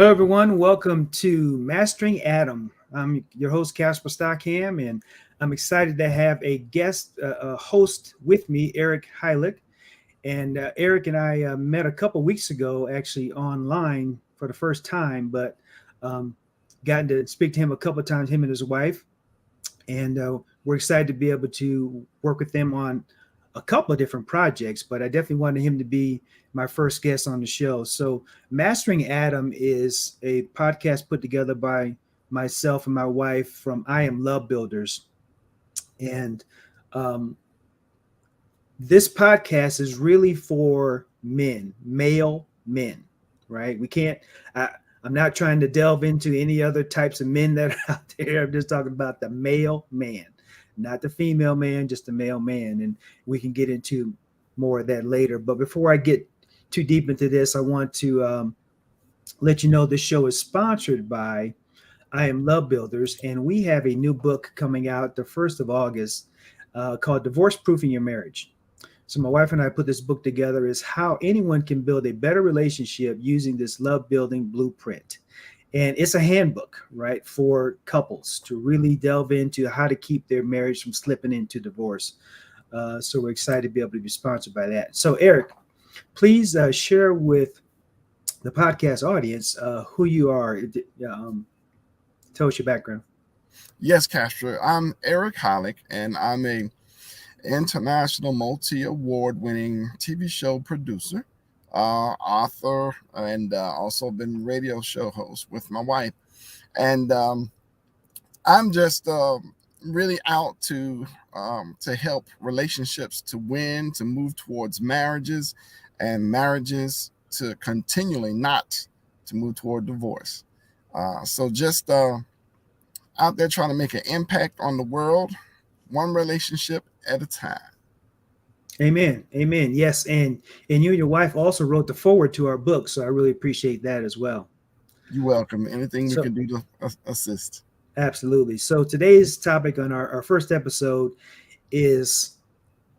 Hello, everyone. Welcome to Mastering Adam. I'm your host, Casper Stockham, and I'm excited to have a guest, a host with me, Eric Heilig. And Eric and I met a couple weeks ago, actually online for the first time, but um, gotten to speak to him a couple of times, him and his wife. And we're excited to be able to work with them on a couple of different projects, but I definitely wanted him to be my first guest on the show. So, Mastering Adam is a podcast put together by myself and my wife from I Am Love Builders. And um, this podcast is really for men, male men, right? We can't, I, I'm not trying to delve into any other types of men that are out there. I'm just talking about the male man, not the female man, just the male man. And we can get into more of that later. But before I get too deep into this, I want to let you know this show is sponsored by I Am Love Builders. And we have a new book coming out the 1st of August called Divorce Proofing Your Marriage. So my wife and I put this book together is how anyone can build a better relationship using this love building blueprint. And it's a handbook, right, for couples to really delve into how to keep their marriage from slipping into divorce. So we're excited to be able to be sponsored by that. So Eric, please share with the podcast audience who you are. Tell us your background. Yes, Castro. I'm Eric Hollick, and I'm a international multi-award winning TV show producer, author, and also been radio show host with my wife. And I'm just really out to help relationships to win, to move towards marriages, and marriages to continually not to move toward divorce. So just out there trying to make an impact on the world, one relationship at a time. Amen. Amen. Yes. And you and your wife also wrote the forward to our book. So I really appreciate that as well. You're welcome. Anything we So can do to assist. absolutely. So today's topic on our first episode is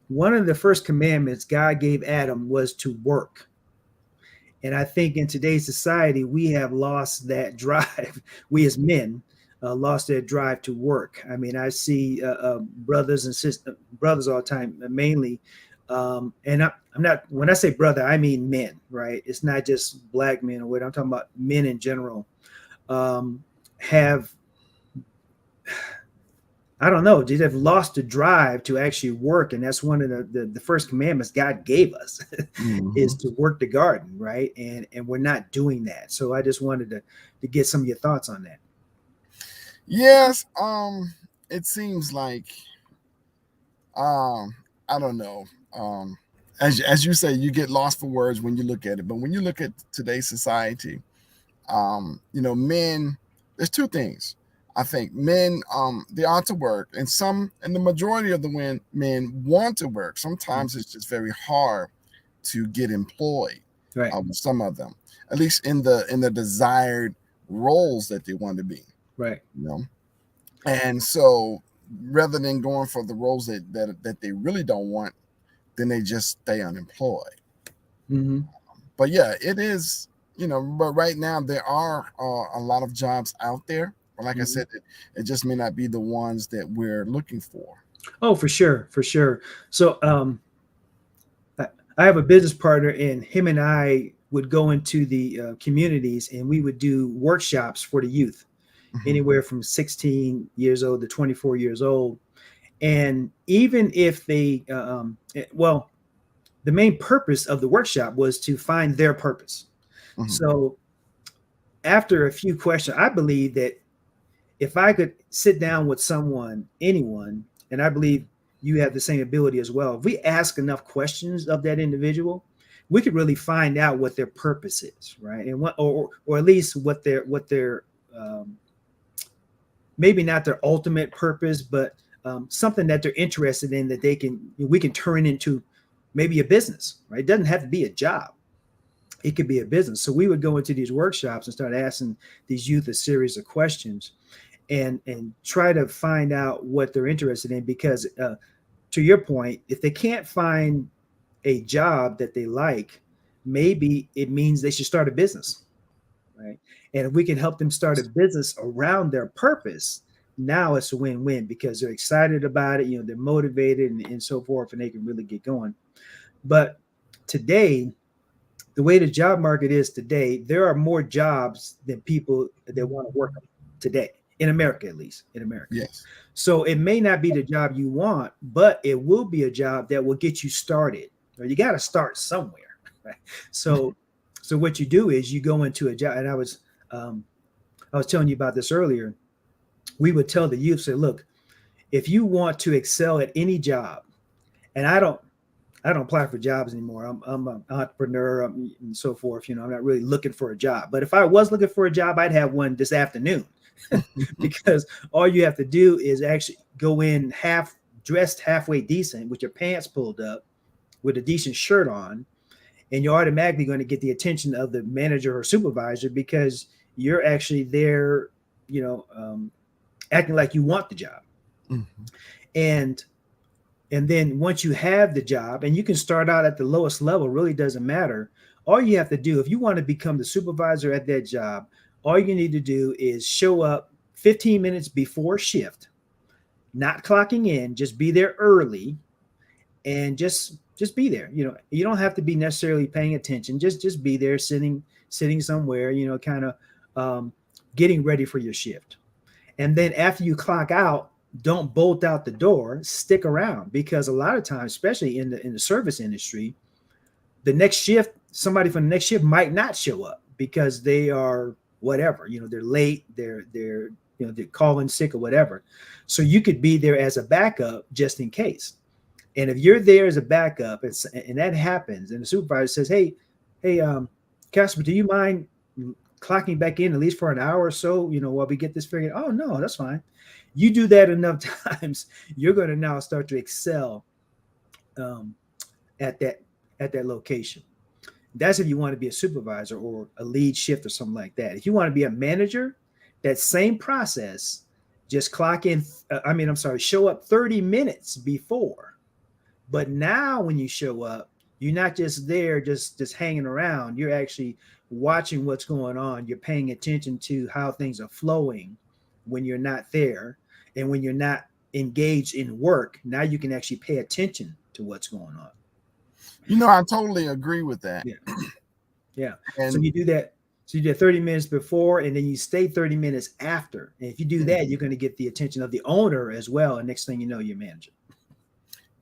one of the first commandments God gave Adam was to work. And I think in today's society, we have lost that drive. We as men lost that drive to work. I mean, I see brothers and sisters, brothers all the time, mainly. I'm not, when I say brother, I mean men, right? It's not just black men or what I'm talking about, men in general have, I don't know, they have lost the drive to actually work. And that's one of the first commandments God gave us is Hmm. to work the garden, right? And we're not doing that. So I just wanted to get some of your thoughts on that. Yes, it seems like I don't know. As you say, you get lost for words when you look at it. But when you look at today's society, men. There's two things. I think men they ought to work, and the majority of the men want to work. Mm. Sometimes it's just very hard to get employed. Right, With some of them, at least in the desired roles that they want to be. right. You know, and so rather than going for the roles that they really don't want, then they just stay unemployed. Hmm. But yeah, it is, but right now there are a lot of jobs out there. But like I Hmm. said, it just may not be the ones that we're looking for. Oh, for sure, for sure. So I, I have a business partner, and him and I would go into the communities and we would do workshops for the youth, Hmm. anywhere from 16 years old to 24 years old. And even if well, the main purpose of the workshop was to find their purpose. Hmm. So after a few questions, I believe that if I could sit down with someone, anyone, and I believe you have the same ability as well, if we ask enough questions of that individual, we could really find out what their purpose is, right? And or at least what their maybe not their ultimate purpose, but something that they're interested in that we can turn into maybe a business, right? It doesn't have to be a job. It could be a business. So we would go into these workshops and start asking these youth a series of questions and try to find out what they're interested in. Because to your point, if they can't find a job that they like, maybe it means they should start a business, right? And if we can help them start a business around their purpose, now it's a win-win because they're excited about it, they're motivated and so forth, and they can really get going. But today, the way the job market is today, there are more jobs than people that want to work today, in America, at least in America. Yes. So it may not be the job you want, but it will be a job that will get you started. Or you got to start somewhere, right? So what you do is you go into a job, and I was telling you about this earlier. We would tell the youth, say, look, if you want to excel at any job, and I don't apply for jobs anymore. I'm an entrepreneur and so forth. I'm not really looking for a job. But if I was looking for a job, I'd have one this afternoon because all you have to do is actually go in dressed halfway decent with your pants pulled up with a decent shirt on, and you're automatically going to get the attention of the manager or supervisor because you're actually there, acting like you want the job. Mm-hmm. And then once you have the job, and you can start out at the lowest level, really doesn't matter. All you have to do, if you want to become the supervisor at that job, all you need to do is show up 15 minutes before shift, not clocking in, just be there early, and just be there. You don't have to be necessarily paying attention. Just be there, sitting somewhere, kind of getting ready for your shift. And then after you clock out, don't bolt out the door, stick around, because a lot of times, especially in the service industry, the next shift, somebody from the next shift might not show up because they are whatever, they're late, they're calling sick or whatever. So you could be there as a backup just in case. And if you're there as a backup and that happens, and the supervisor says, hey, Casper, do you mind clocking back in at least for an hour or so, while we get this figured? Oh, no, that's fine. You do that enough times, you're going to now start to excel at that location. That's if you want to be a supervisor or a lead shift or something like that. If you want to be a manager, that same process, just show up 30 minutes before. But now when you show up, you're not just there, just hanging around. You're actually watching what's going on. You're paying attention to how things are flowing when you're not there. And when you're not engaged in work, now you can actually pay attention to what's going on. I totally agree with that. Yeah. And so you do that. So you do 30 minutes before, and then you stay 30 minutes after. And if you do that, you're going to get the attention of the owner as well. And next thing you know, you're manager.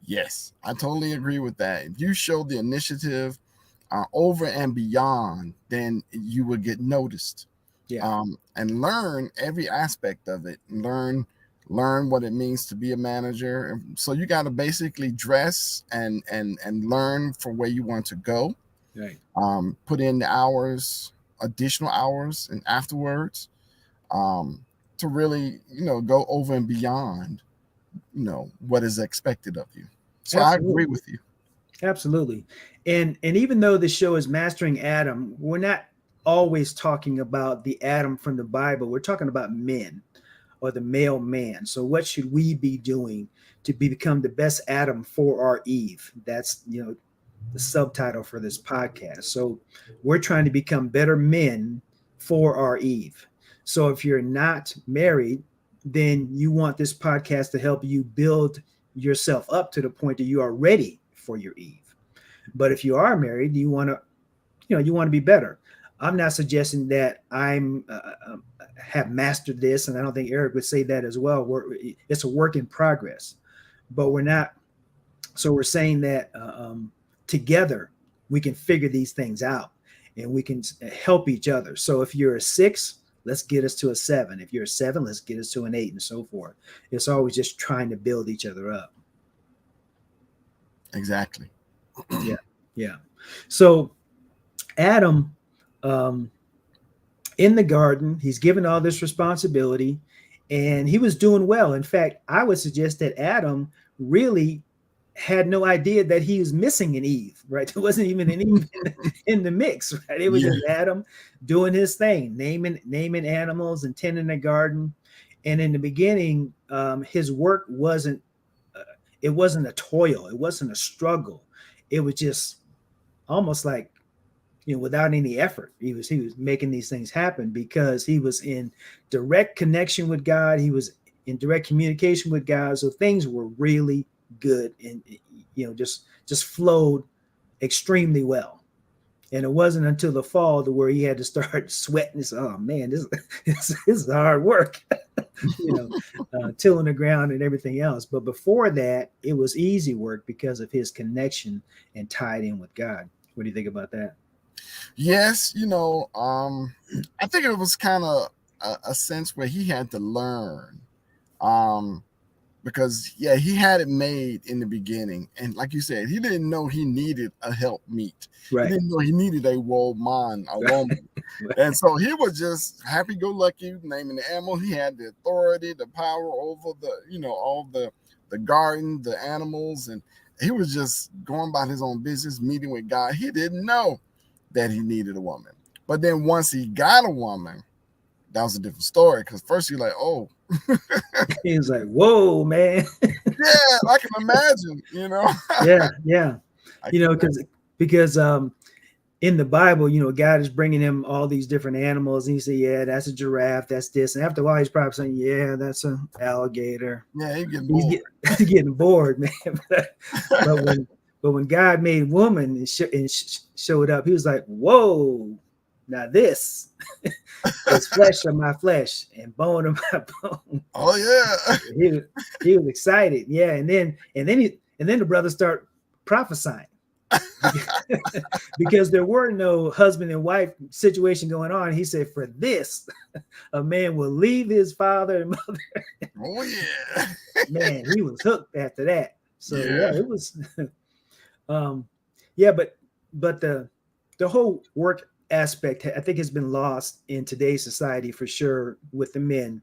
Yes, I totally agree with that. If you show the initiative over and beyond, then you will get noticed. Yeah. And learn every aspect of it. Learn what it means to be a manager. So you got to basically dress and learn for where you want to go. Right. Put in the hours, additional hours, and afterwards, to really, go over and beyond, what is expected of you. So absolutely. I agree with you. Absolutely. And even though the show is Mastering Adam, we're not always talking about the Adam from the Bible. We're talking about men, or the male man. So what should we be doing to become the best Adam for our Eve? That's, the subtitle for this podcast. So we're trying to become better men for our Eve. So if you're not married, then you want this podcast to help you build yourself up to the point that you are ready for your Eve. But if you are married, you want to be better. I'm not suggesting that I'm have mastered this, and I don't think Eric would say that as well. It's a work in progress, but we're not. So we're saying that together we can figure these things out, and we can help each other. So if you're a 6, let's get us to a 7. If you're a 7, let's get us to an 8, and so forth. It's always just trying to build each other up. Exactly. Yeah. So Adam, in the garden, he's given all this responsibility, and he was doing well. In fact, I would suggest that Adam really had no idea that he was missing an Eve, right? There wasn't even an Eve in the mix, right? It was just Adam doing his thing, naming animals and tending the garden. And in the beginning, his work wasn't a toil. It wasn't a struggle. It was just almost like, without any effort. He was making these things happen because he was in direct connection with God. He was in direct communication with God. So things were really good and just flowed extremely well. And it wasn't until the fall to where he had to start sweating. Oh man, this is hard work, tilling the ground and everything else. But before that, it was easy work because of his connection and tied in with God. What do you think about that? Yes, I think it was kind of a sense where he had to learn, because he had it made in the beginning, and like you said, he didn't know he needed a helpmeet. Right. He didn't know he needed a woman, right. And so he was just happy-go-lucky, naming the animal. He had the authority, the power over all the garden, the animals, and he was just going about his own business, meeting with God. He didn't know that he needed a woman. But then once he got a woman, that was a different story, because first you're like, oh. He was like, whoa, man. Yeah, I can imagine, Yeah. Because in the Bible, God is bringing him all these different animals. And he said, yeah, that's a giraffe, that's this. And after a while, he's probably saying, yeah, that's an alligator. Yeah, he's getting bored, man. But when God made woman and showed up, he was like, whoa, now this is flesh of my flesh and bone of my bone. Oh yeah. He was excited. Yeah. And then the brothers start prophesying because there were no husband and wife situation going on. He said, for this, a man will leave his father and mother. Oh yeah. Man, he was hooked after that. So it was but the whole work aspect, I think, has been lost in today's society for sure with the men.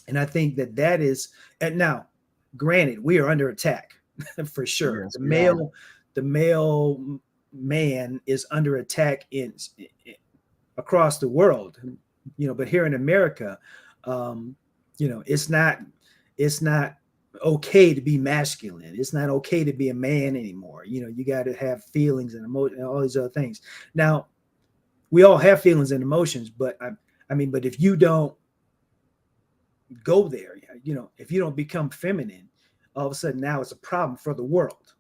And I think that is, and now granted, we are under attack for sure. Yes, the male man is under attack across the world, but here in America, it's not okay to be masculine. It's not okay to be a man anymore. You got to have feelings and emotion and all these other things. Now, we all have feelings and emotions, but but if you don't go there, if you don't become feminine, all of a sudden now it's a problem for the world,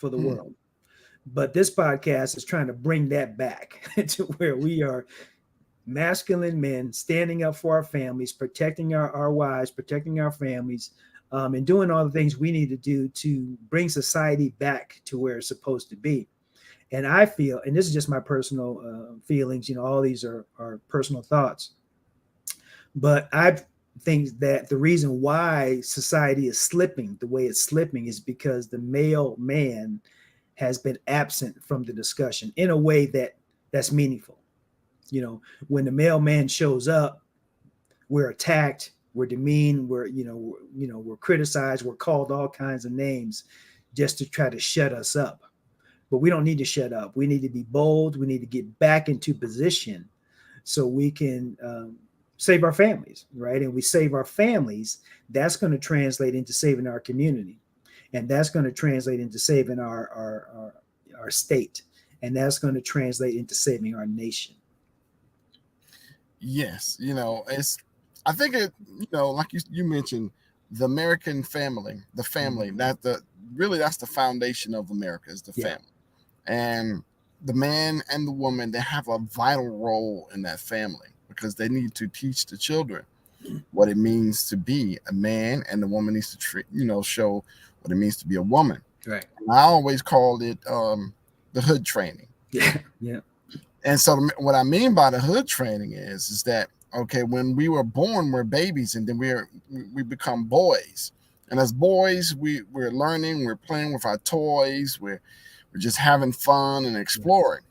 world. But this podcast is trying to bring that back to where we are masculine men standing up for our families, protecting our wives, protecting our families, and doing all the things we need to do to bring society back to where it's supposed to be. And I feel, and this is just my personal feelings, all these are personal thoughts, but I think that the reason why society is slipping the way it's slipping is because the male man has been absent from the discussion in a way that's meaningful. When the male man shows up, we're attacked, we're demeaned, we're criticized, we're called all kinds of names just to try to shut us up. But we don't need to shut up. We need to be bold. We need to get back into position so we can save our families, right? And we save our families, that's going to translate into saving our community. And that's going to translate into saving our state. And that's going to translate into saving our nation. Yes. I think it, like you mentioned, the American family, the family, that's the foundation of America, is the family. And the man and the woman, they have a vital role in that family because they need to teach the children what it means to be a man, and the woman needs to show what it means to be a woman. Right. And I always called it the hood training. Yeah. And so what I mean by the hood training is that, okay, when we were born, we're babies, and then we become boys. And as boys, we're learning, we're playing with our toys, we're just having fun and exploring.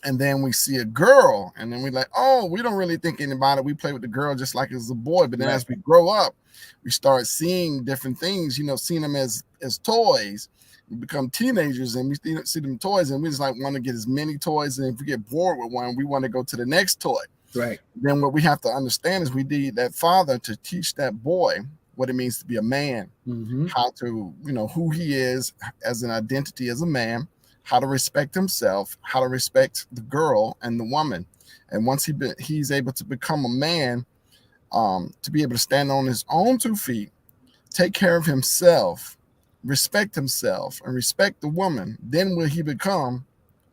And then we see a girl, and then we're like, oh, we don't really think anything about it. We play with the girl just like as a boy. But then as we grow up, we start seeing different things, seeing them as toys. We become teenagers, and we see them toys, and we just like want to get as many toys. And if we get bored with one, we want to go to the next toy. Right. Then what we have to understand is we need that father to teach that boy what it means to be a man, how to, who he is as an identity as a man, how to respect himself, how to respect the girl and the woman. And once he's able to become a man, to be able to stand on his own 2 feet, take care of himself, respect himself, and respect the woman, then will he become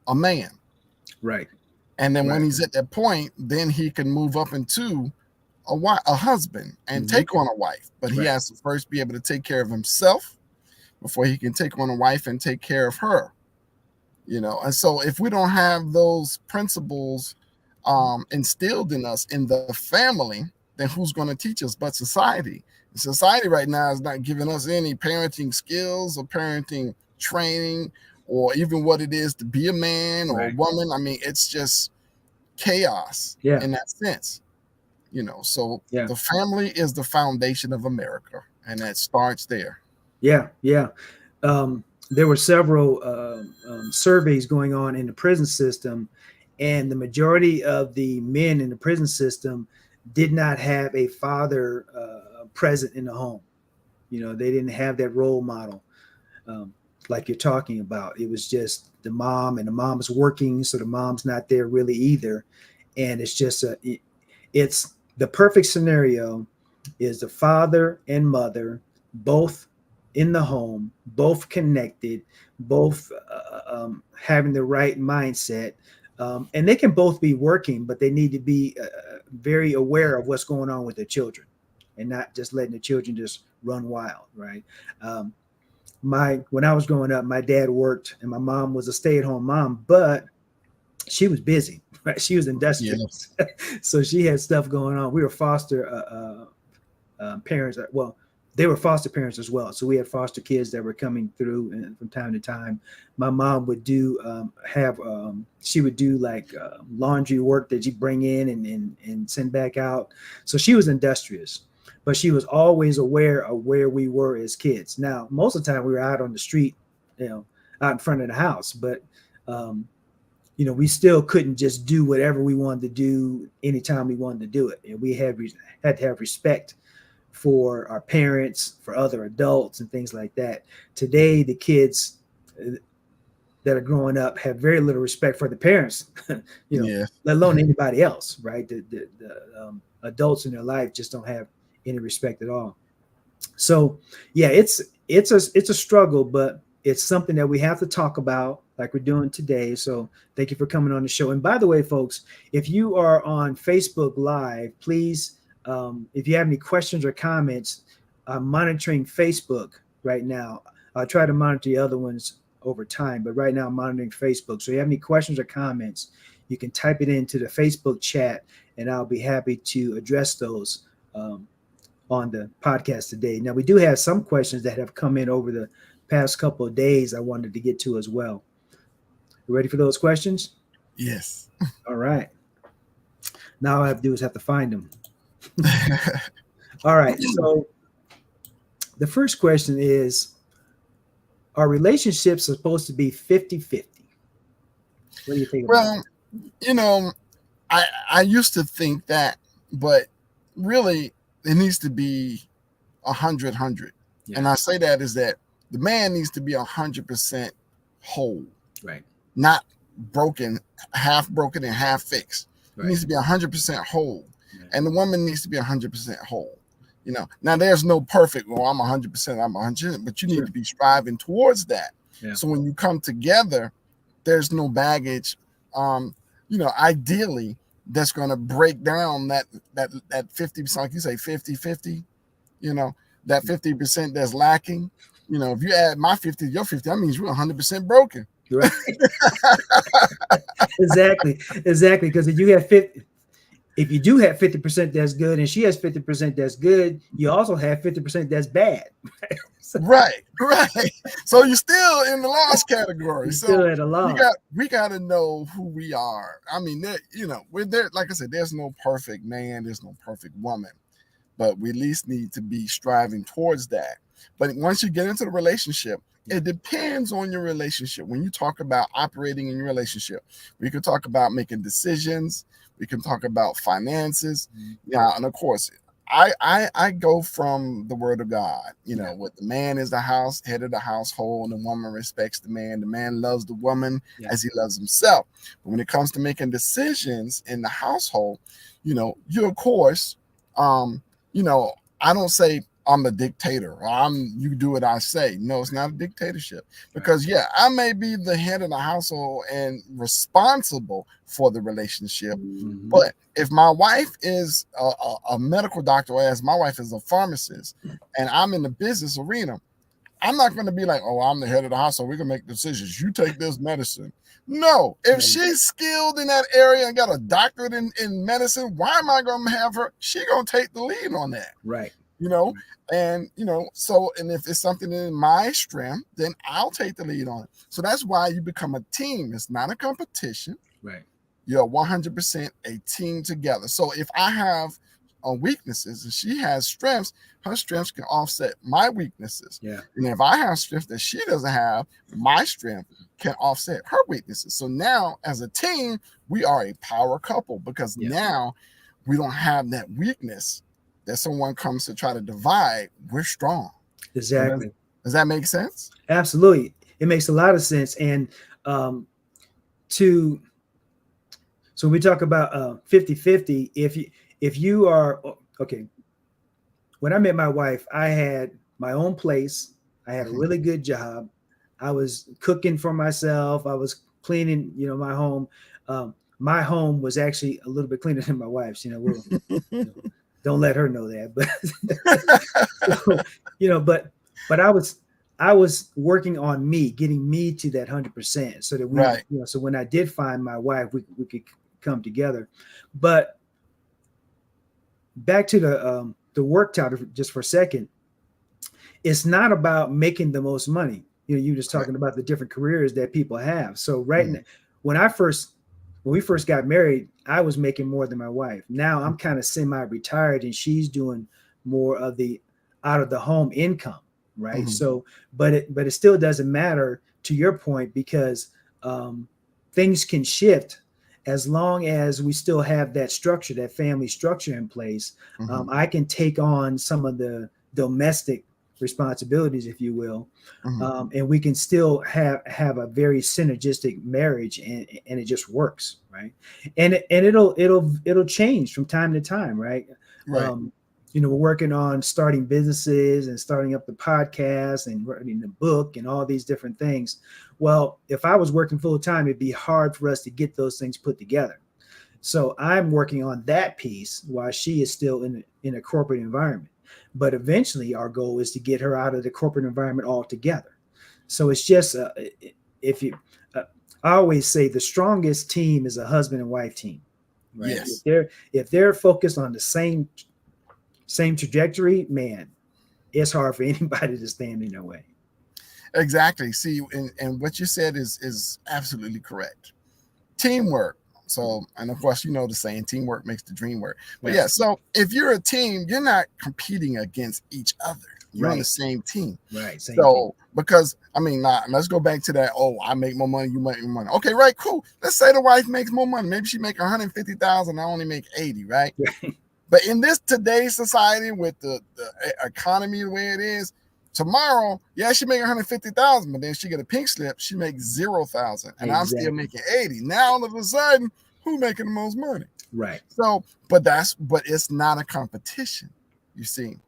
a man. Right. And then Right. when he's at that point, then he can move up into a husband and Mhm. take on a wife. But he Right. has to first be able to take care of himself before he can take on a wife and take care of her. And so if we don't have those principles instilled in us in the family, then who's going to teach us but society? And society right now is not giving us any parenting skills or parenting training or even what it is to be a man or a Right. woman. I mean, it's just chaos Yeah. in that sense. So Yeah. the family is the foundation of America, and that starts there. Yeah. Yeah. There were several surveys going on in the prison system, and the majority of the men in the prison system did not have a father present in the home. They didn't have that role model um, like you're talking about. It was just the mom, and the mom's working, so the mom's not there really either. And it's just it's the perfect scenario is the father and mother both in the home, both connected, both having the right mindset. And they can both be working, but they need to be very aware of what's going on with their children and not just letting the children just run wild, right? Um, when I was growing up, my dad worked and my mom was a stay-at-home mom, but she was busy, right? She was industrious. Yeah. So she had stuff going on. We were foster parents. Well, they were foster parents as well. So we had foster kids that were coming through, and from time to time, my mom would she would do like laundry work that you bring in and send back out. So she was industrious, but she was always aware of where we were as kids. Now, most of the time we were out on the street, out in front of the house, but we still couldn't just do whatever we wanted to do anytime we wanted to do it. And we had to have respect for our parents, for other adults, and things like that. Today, the kids that are growing up have very little respect for the parents, Yeah. let alone anybody else, right? The adults in their life just don't have any respect at all. So, yeah, it's a struggle, but it's something that we have to talk about like we're doing today. So thank you for coming on the show. And by the way, folks, if you are on Facebook Live, please, if you have any questions or comments, I'm monitoring Facebook right now. I'll try to monitor the other ones over time, but right now I'm monitoring Facebook. So if you have any questions or comments, you can type it into the Facebook chat, and I'll be happy to address those on the podcast today. Now, we do have some questions that have come in over the past couple of days I wanted to get to as well. You ready for those questions? Yes. All right. Now all I have to do is have to find them. All right. So the first question is, are relationships supposed to be 50-50? What do you think about Well, I used to think that, but really it needs to be 100-100. Yeah. And I say that is that the man needs to be 100% whole, Right. not broken, half broken and half fixed. Right. He needs to be 100% whole, Right. and the woman needs to be 100% whole. Now there's no perfect, well, I'm 100%, I'm 100%, but you need Sure. to be striving towards that. Yeah. So when you come together, there's no baggage. Ideally, that's going to break down that 50%, like you say, 50-50, that 50% that's lacking. If you add my 50 to your 50, that means you're 100% broken. Right. Exactly. Because if you do have 50% that's good and she has 50% that's good, you also have 50% that's bad. Right. So you're still in the loss category. You're So still at a loss. we got to know who we are. I mean, we're there. Like I said, there's no perfect man, there's no perfect woman, but we at least need to be striving towards that. But once you get into the relationship, it depends on your relationship. When you talk about operating in your relationship, we can talk about making decisions. We can talk about finances. Mhm. Yeah, and of course, I go from the word of God, what the man is the head of the household, and the woman respects the man loves the woman as he loves himself. But when it comes to making decisions in the household, you of course, I don't say I'm a dictator or you do what I say. No, it's not a dictatorship, because I may be the head of the household and responsible for the relationship, but if my wife is a medical doctor, or as my wife is a pharmacist, and I'm in the business arena, I'm not going to be like, oh, I'm the head of the household, we can make decisions, you take this medicine. No, if she's skilled in that area and got a doctorate in medicine, why am I going to have her? She going to take the lead on that. Right. And and if it's something in my strength, then I'll take the lead on it. So that's why you become a team. It's not a competition. Right. You're 100% a team together. So if I have weaknesses and she has strengths, her strengths can offset my weaknesses. Yeah. And if I have strengths that she doesn't have, my strength can offset her weaknesses. So now as a team, we are a power couple, because now we don't have that weakness that someone comes to try to divide. We're strong. Exactly. So does that make sense? Absolutely. It makes a lot of sense. And so we talk about 50-50. If you are okay, when I met my wife, I had my own place. I had a really good job. I was cooking for myself. I was cleaning, my home. My home was actually a little bit cleaner than my wife's. Don't let her know that, but but I was working on me, getting me to that 100%, so that we, so when I did find my wife, we could come together. But back to the work title just for a second, it's not about making the most money. You just talking about the different careers that people have. So now, when we first got married, I was making more than my wife. Now I'm kind of semi-retired, and she's doing more of the out of the home income, right? So, but it still doesn't matter, to your point, because things can shift as long as we still have that structure, that family structure in place. I can take on some of the domestic responsibilities, if you will, and we can still have a very synergistic marriage, and it just works, right? And it'll change from time to time, right? We're working on starting businesses and starting up the podcast and writing the book and all these different things. Well, if I was working full time, it'd be hard for us to get those things put together. So I'm working on that piece while she is still in a corporate environment. But eventually our goal is to get her out of the corporate environment altogether. So it's just, I always say the strongest team is a husband and wife team, right? Yes. If they're focused on the same trajectory, man, it's hard for anybody to stand in their way. Exactly. See, and what you said is absolutely correct. Teamwork. So, and of course, the saying, teamwork makes the dream work. But so if you're a team, you're not competing against each other. You're on the same team. Right. Because, let's go back to that. Oh, I make more money, you make more money. Okay, right, cool. Let's say the wife makes more money. Maybe she make 150,000, I only make 80, right? But in today's society, with the economy the way it is, tomorrow, she make 150,000, but then she get a pink slip, she makes 0,000, and I'm still making 80. Now all of a sudden, who making the most money? Right. So, but it's not a competition, you see,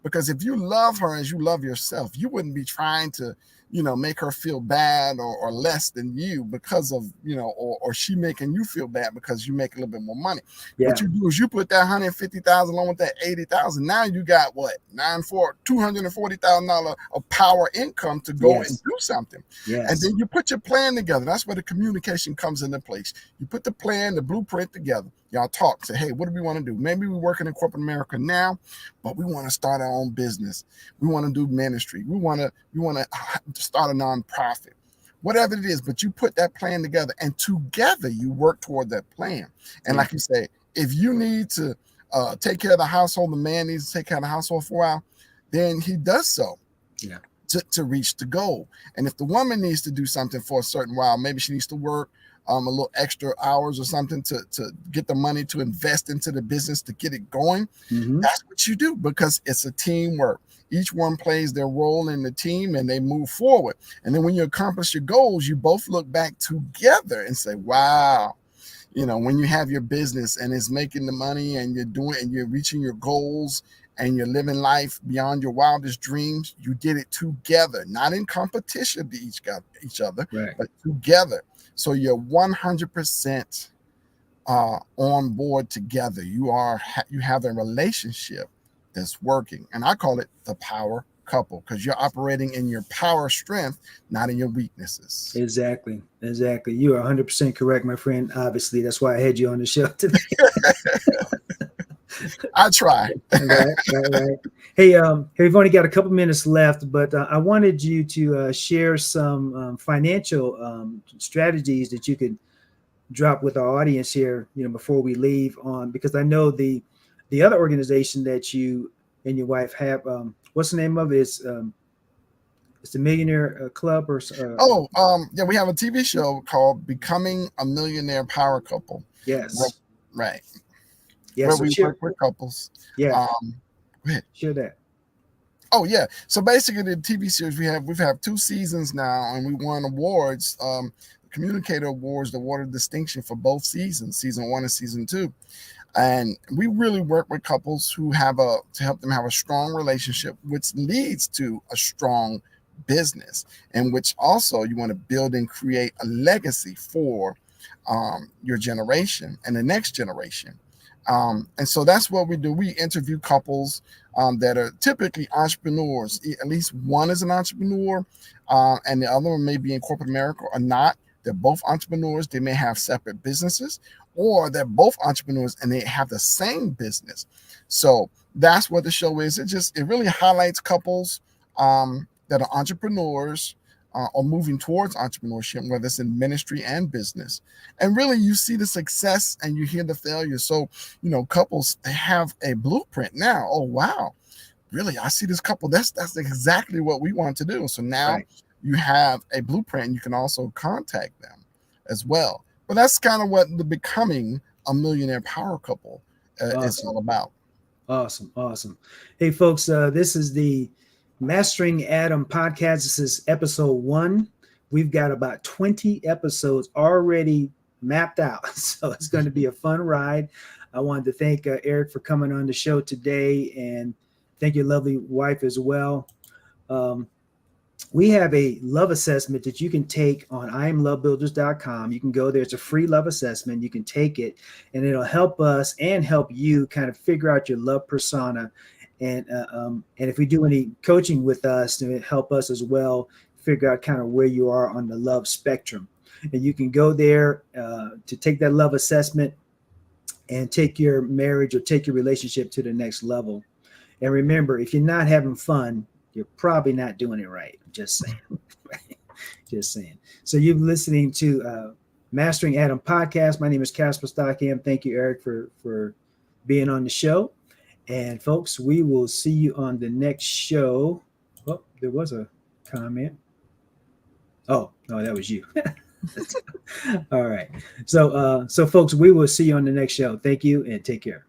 because if you love her as you love yourself, you wouldn't be trying to make her feel bad or less than you because of, or she making you feel bad because you make a little bit more money. What you do is you put that 150,000 along with that 80,000. Now you got what? $240,000 of power income to go and do something. And then you put your plan together. That's where the communication comes into place. You put the plan, the blueprint together. Y'all talk, say, hey, what do we want to do? Maybe we're working in corporate America now, but we want to start our own business. We want to do ministry. We want to start a nonprofit, whatever it is. But you put that plan together, and together you work toward that plan. And like you say, if you need to take care of the household, the man needs to take care of the household for a while, then he does so. To reach the goal. And if the woman needs to do something for a certain while, maybe she needs to work a little extra hours or something to get the money to invest into the business to get it going. That's what you do, because it's a teamwork. Each one plays their role in the team and they move forward. And then when you accomplish your goals, you both look back together and say, wow, when you have your business and it's making the money and you're reaching your goals and you're living life beyond your wildest dreams, you did it together, not in competition to each other, right, but together. So you're 100% on board together. You have a relationship that's working, and I call it the power couple, because you're operating in your power strength, not in your weaknesses. Exactly. You are 100% correct, my friend. Obviously, that's why I had you on the show today. I try. Right. Hey, we've only got a couple minutes left, but I wanted you to share some financial strategies that you could drop with our audience here, before we leave on, because I know the other organization that you and your wife have, what's the name of it? It's the Millionaire Club or yeah, we have a TV show called Becoming a Millionaire Power Couple. Yes. Right. Yeah, where so we work with couples. Yeah. Go ahead. Share that. Oh yeah. So basically the TV series we've had 2 seasons now, and we won awards, Communicator Awards, the award of distinction for both seasons, season 1 and season 2. And we really work with couples to help them have a strong relationship, which leads to a strong business, and which also you want to build and create a legacy for your generation and the next generation. And so that's what we do. We interview couples that are typically entrepreneurs. At least one is an entrepreneur, and the other one may be in corporate America or not. They're both entrepreneurs. They may have separate businesses, or they're both entrepreneurs and they have the same business. So that's what the show is. It really highlights couples that are entrepreneurs or moving towards entrepreneurship, whether it's in ministry and business. And really, you see the success and you hear the failure. So, couples, they have a blueprint now. Oh, wow. Really, I see this couple. That's exactly what we want to do. So now you have a blueprint, and you can also contact them as well. But that's kind of what the Becoming a Millionaire Power Couple is all about. Awesome. Hey, folks, this is the Mastering Adam podcast. This is episode 1. We've got about 20 episodes already mapped out, so it's going to be a fun ride. I wanted to thank Eric for coming on the show today, and thank your lovely wife as well. We have a love assessment that you can take on IamLoveBuilders.com. You can go there. It's a free love assessment. You can take it, and it'll help us and help you kind of figure out your love persona. And if we do any coaching with us, it'll help us as well figure out kind of where you are on the love spectrum. And you can go there to take that love assessment and take your marriage or take your relationship to the next level. And remember, if you're not having fun, you're probably not doing it right. Just saying. So you're listening to Mastering Adam podcast. My name is Casper Stockham. Thank you, Eric, for being on the show. And folks, we will see you on the next show. Oh, there was a comment. Oh, no, that was you. All right. So folks, we will see you on the next show. Thank you and take care.